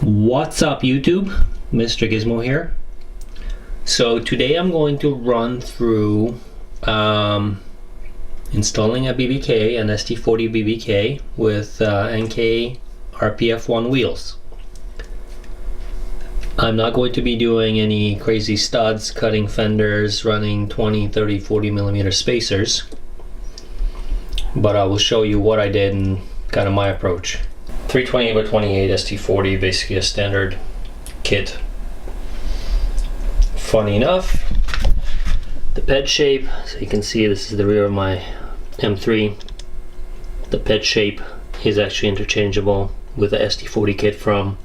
What's up YouTube? Mr. Gizmo here. So today I'm going to run through installing a BBK, an ST40 BBK with Enkei RPF1 wheels. I'm not going to be doing any crazy studs, cutting fenders, running 20, 30, 40 millimeter spacers, but I will show you what I did and kind of my approach. 320 by 28 ST40, basically a standard kit. Funny enough, the ped shape, so you can see this is the rear of my M3. The ped shape is actually interchangeable with the ST40 kit from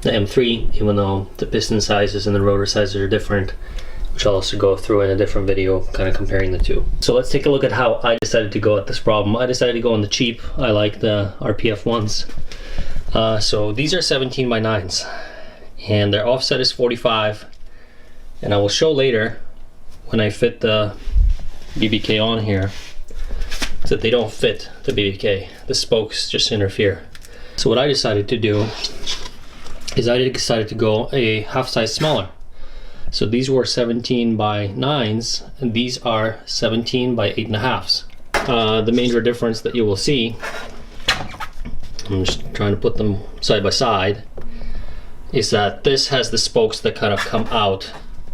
the M3, even though the piston sizes and the rotor sizes are different, which I'll also go through in a different video, kind of comparing the two. So let's take a look at how I decided to go at this problem. I decided to go on the cheap. I like the RPF1s. So these are 17 by 9s, and their offset is 45, and I will show later when I fit the BBK on here that they don't fit the BBK. The spokes just interfere. So what I decided to do is I decided to go a half size smaller. So these were 17 by 9s, and these are 17 by 8.5s. The major difference that you will see, I'm just trying to put them side by side, is that this has the spokes that kind of come out,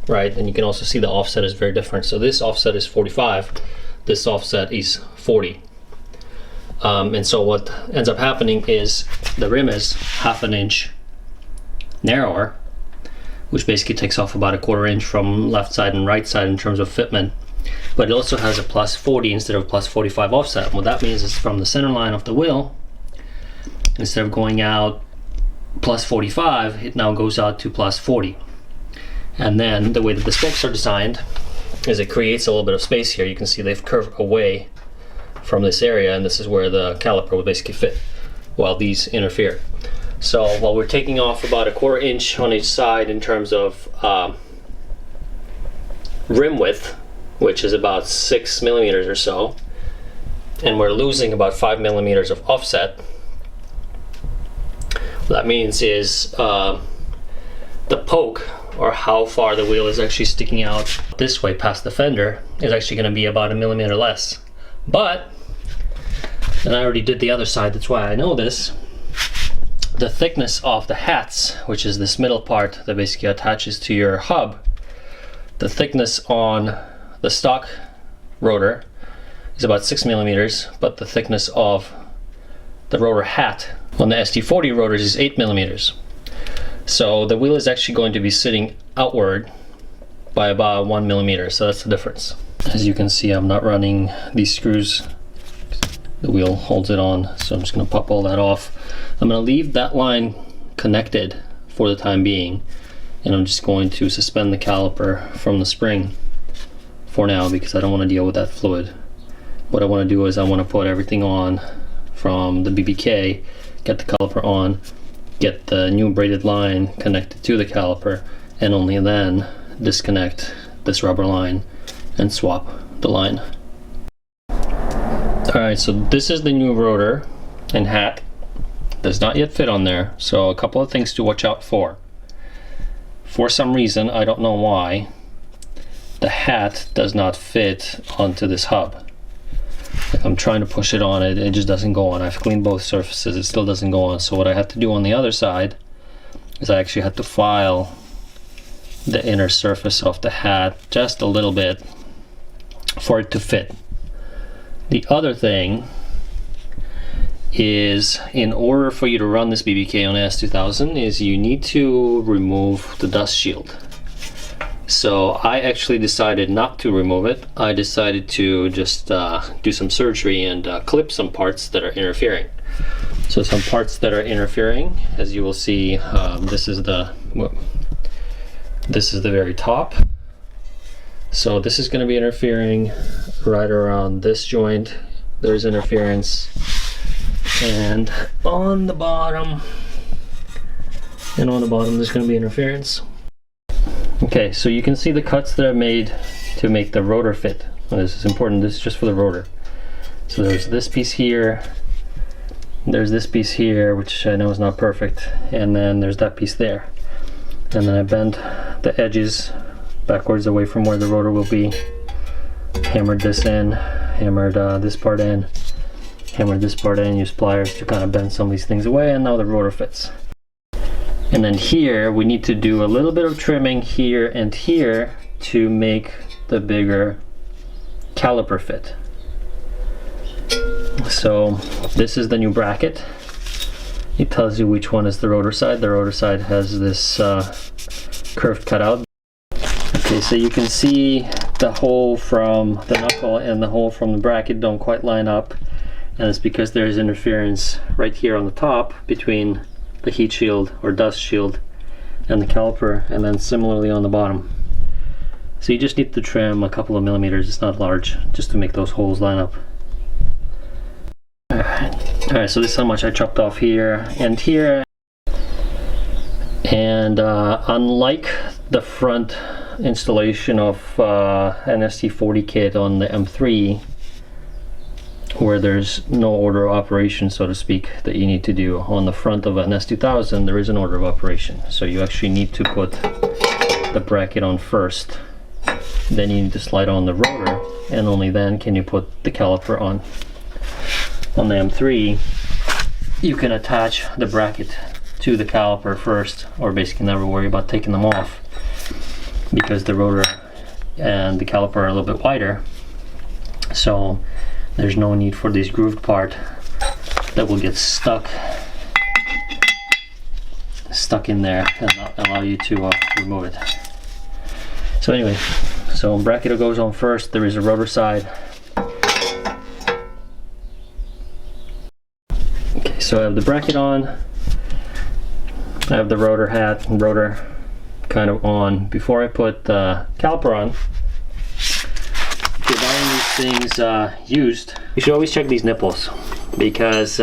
right? And you can also see the offset is very different. So this offset is 45, this offset is 40. And so what ends up happening is the rim is half an inch narrower, which basically takes off about a quarter inch from left side and right side in terms of fitment. But it also has a plus 40 instead of plus 45 offset. What that means is from the center line of the wheel, instead of going out plus 45, it now goes out to plus 40. And then the way that the spokes are designed is it creates a little bit of space here. You can see they've curved away from this area, and this is where the caliper will basically fit, while these interfere. So while we're taking off about a quarter inch on each side in terms of rim width, which is about 6 millimeters or so, and we're losing about 5 millimeters of offset, what that means is the poke, or how far the wheel is actually sticking out this way past the fender, is actually going to be about 1 millimeter less. But, and I already did the other side, that's why I know this, the thickness of the hats, which is this middle part that basically attaches to your hub, the thickness on the stock rotor is about 6 millimeters, but the thickness of the rotor hat on the ST40 rotors is 8 millimeters. So the wheel is actually going to be sitting outward by about 1 millimeter, so that's the difference. As you can see, I'm not running these screws. The wheel holds it on, so I'm just going to pop all that off. I'm going to leave that line connected for the time being, and I'm just going to suspend the caliper from the spring for now because I don't want to deal with that fluid. What I want to do is I want to put everything on from the BBK, get the caliper on, get the new braided line connected to the caliper, and only then disconnect this rubber line and swap the line. Alright, so this is the new rotor and hat. Does not yet fit on there, so a couple of things to watch out for. For some reason, I don't know why, the hat does not fit onto this hub. Like I'm trying to push it on, it just doesn't go on. I've cleaned both surfaces, it still doesn't go on. So what I had to do on the other side is I actually had to file the inner surface of the hat just a little bit for it to fit. The other thing is, in order for you to run this BBK on S2000, is you need to remove the dust shield. So I actually decided not to remove it. I decided to just do some surgery and clip some parts that are interfering. So some parts that are interfering, as you will see, this is the very top. So this is going to be interfering right around this joint. There's interference, and on the bottom there's going to be interference. Okay, so you can see the cuts that I made to make the rotor fit. Well, this is important, this is just for the rotor. So there's this piece here, there's this piece here, which I know is not perfect, and then there's that piece there. And then I bent the edges backwards away from where the rotor will be, hammered this in, hammered this part in, hammered this part in, used pliers to kind of bend some of these things away, and now the rotor fits. And then here we need to do a little bit of trimming here and here to make the bigger caliper fit. So this is the new bracket. It tells you which one is the rotor side. The rotor side has this curved cutout. Okay, so you can see the hole from the knuckle and the hole from the bracket don't quite line up, and it's because there's interference right here on the top between the heat shield or dust shield and the caliper, and then similarly on the bottom. So you just need to trim a couple of millimeters, it's not large, just to make those holes line up. Alright, so this is how much I chopped off here and here. And unlike the front installation of an ST40 kit on the M3, where there's no order of operation, so to speak, that you need to do, on the front of an S2000 there is an order of operation. So you actually need to put the bracket on first, then you need to slide on the rotor, and only then can you put the caliper on. On the M3 you can attach the bracket to the caliper first, or basically never worry about taking them off, because the rotor and the caliper are a little bit wider, so there's no need for this grooved part that will get stuck in there and not allow you to remove it. So anyway, so bracket goes on first. There is a rotor side. Okay, so I have the bracket on, I have the rotor hat and rotor kind of on. Before I put the caliper on, if you're buying these things used, you should always check these nipples, because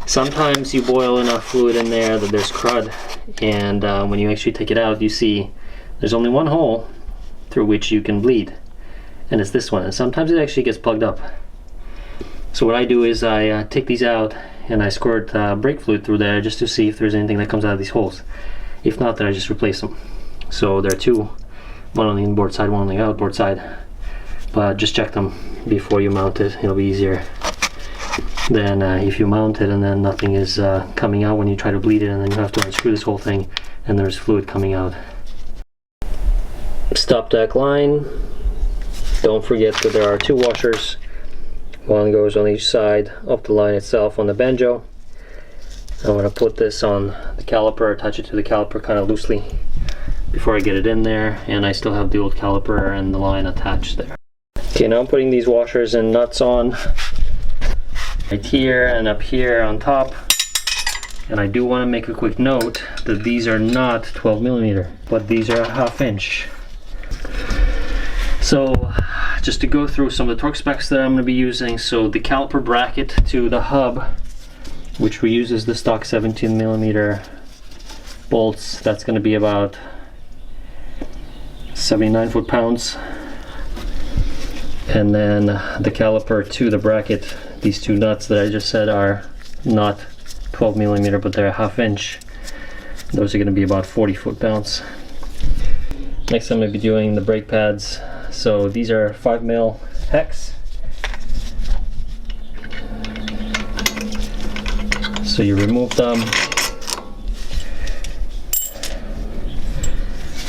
sometimes you boil enough fluid in there that there's crud, and when you actually take it out, you see there's only one hole through which you can bleed, and it's this one, and sometimes it actually gets plugged up. So what I do is I take these out and I squirt brake fluid through there just to see if there's anything that comes out of these holes. If not, then I just replace them. So there are two, one on the inboard side, one on the outboard side, but just check them before you mount it. It'll be easier than if you mount it and then nothing is coming out when you try to bleed it, and then you have to unscrew this whole thing and there's fluid coming out. Stoptech line, don't forget that there are two washers. One goes on each side of the line itself on the banjo. I'm going to put this on the caliper, attach it to the caliper kind of loosely before I get it in there, and I still have the old caliper and the line attached there. Okay, now I'm putting these washers and nuts on right here and up here on top. And I do want to make a quick note that these are not 12mm, but these are 1/2 inch. So just to go through some of the torque specs that I'm going to be using. So the caliper bracket to the hub, which we use as the stock 17mm bolts, that's going to be about 79 foot-pounds. And then the caliper to the bracket, these two nuts that I just said are not 12mm, but they're 1/2 inch. Those are going to be about 40 foot-pounds. Next I'm going to be doing the brake pads. So these are 5mm hex. So you remove them.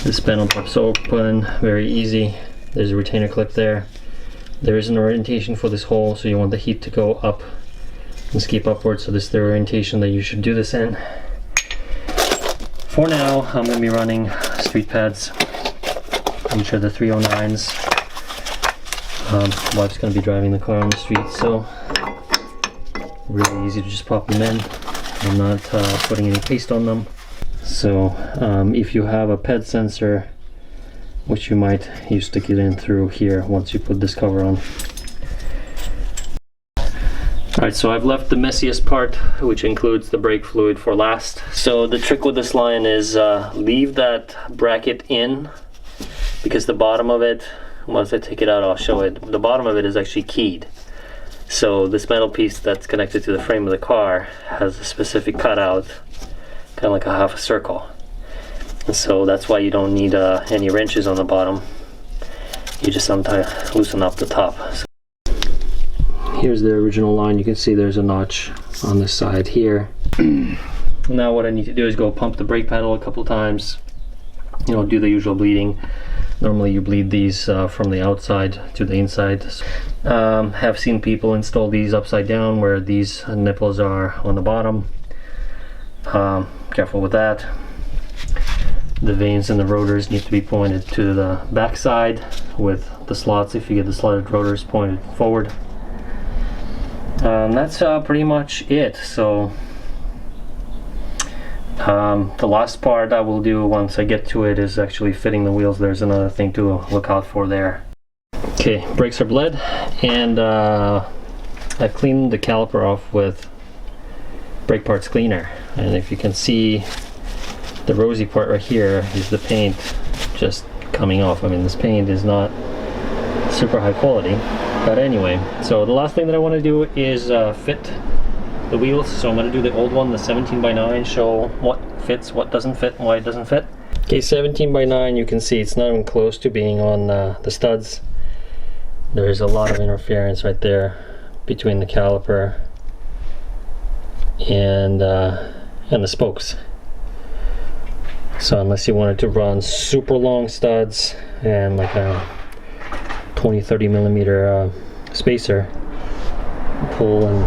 This panel pops open, very easy. There's a retainer clip there. There is an orientation for this hole, so you want the heat to go up and skip upwards, so this is the orientation that you should do this in. For now, I'm going to be running street pads, which are the 309s. Wife's going to be driving the car on the street, so really easy to just pop them in. I'm not putting any paste on them. So if you have a PED sensor, which you might, you stick it in through here once you put this cover on. Alright, so I've left the messiest part, which includes the brake fluid, for last. So the trick with this line is leave that bracket in, because the bottom of it, once I take it out I'll show it, the bottom of it is actually keyed. So this metal piece that's connected to the frame of the car has a specific cutout, kind of like a half a circle. And so that's why you don't need any wrenches on the bottom. You just sometimes loosen up the top. So here's the original line. You can see there's a notch on this side here. Now what I need to do is go pump the brake pedal a couple times, you know, do the usual bleeding. Normally you bleed these from the outside to the inside. Have seen people install these upside down where these nipples are on the bottom. Careful with that. The vanes and the rotors need to be pointed to the back side, with the slots, if you get the slotted rotors, pointed forward. That's pretty much it. So the last part I will do once I get to it is actually fitting the wheels. There's another thing to look out for there. Okay, brakes are bled, and I cleaned the caliper off with brake parts cleaner. And if you can see, the rosy part right here is the paint just coming off. I mean, this paint is not super high quality, but anyway. So the last thing that I want to do is fit the wheels. So I'm going to do the old one, the 17x9, show what fits, what doesn't fit, why it doesn't fit. Okay, 17x9, you can see it's not even close to being on the studs. There's a lot of interference right there between the caliper and the spokes. So unless you wanted to run super long studs and like a 20-30 millimeter spacer, pull and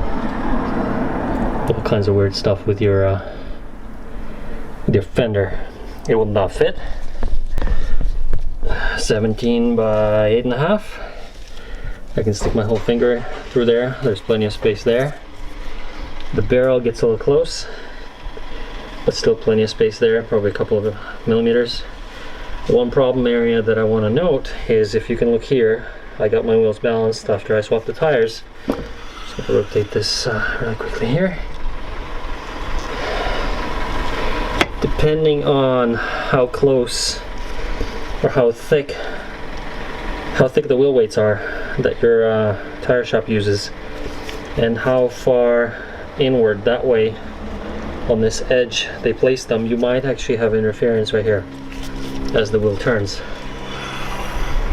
all kinds of weird stuff with your fender, it will not fit. 17 by 8.5. I can stick my whole finger through there. There's plenty of space there. The barrel gets a little close, but still plenty of space there, probably a couple of millimeters. One problem area that I want to note is, if you can look here, I got my wheels balanced after I swapped the tires. Just going to rotate this really quickly here. Depending on how close or how thick the wheel weights are that your tire shop uses, and how far inward that way on this edge they place them, you might actually have interference right here as the wheel turns.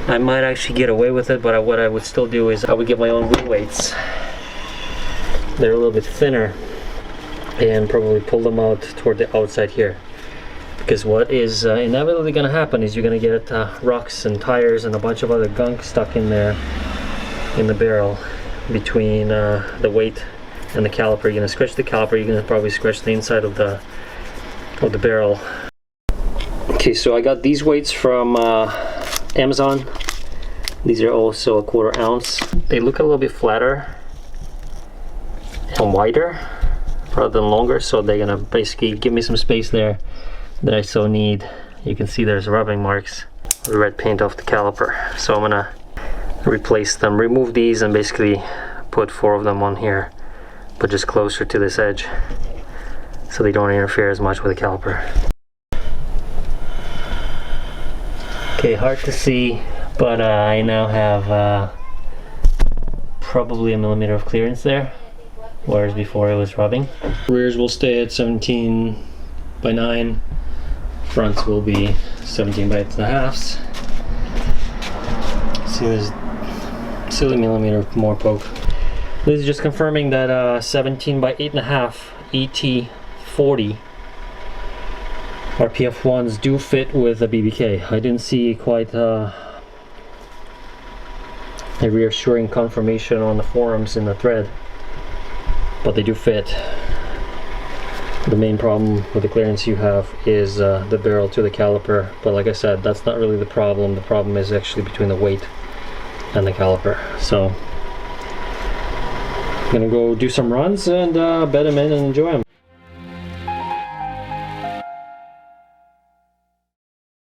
I might actually get away with it, but what I would still do is I would get my own wheel weights. They're a little bit thinner, and probably pull them out toward the outside here. Because what is inevitably going to happen is you're going to get rocks and tires and a bunch of other gunk stuck in there in the barrel between the weight and the caliper. You're going to scratch the caliper, you're going to probably scratch the inside of the barrel. Okay, so I got these weights from Amazon. These are also a 1/4 ounce. They look a little bit flatter and wider rather than longer, so they're going to basically give me some space there that I so need. You can see there's rubbing marks, red paint off the caliper. So I'm gonna replace them, remove these, and basically put 4 of them on here, but just closer to this edge so they don't interfere as much with the caliper. Okay, hard to see, but I now have probably 1 millimeter of clearance there, whereas before it was rubbing. Rears will stay at 17 by 9. Fronts will be 17 by 8.5. See, there's silly millimeter more poke. This is just confirming that 17 by 8.5 ET40 RPF1s do fit with a BBK. I didn't see quite a reassuring confirmation on the forums in the thread, but they do fit. The main problem with the clearance you have is the barrel to the caliper, but like I said, that's not really the problem. The problem is actually between the weight and the caliper. So I'm gonna go do some runs and bed them in and enjoy them.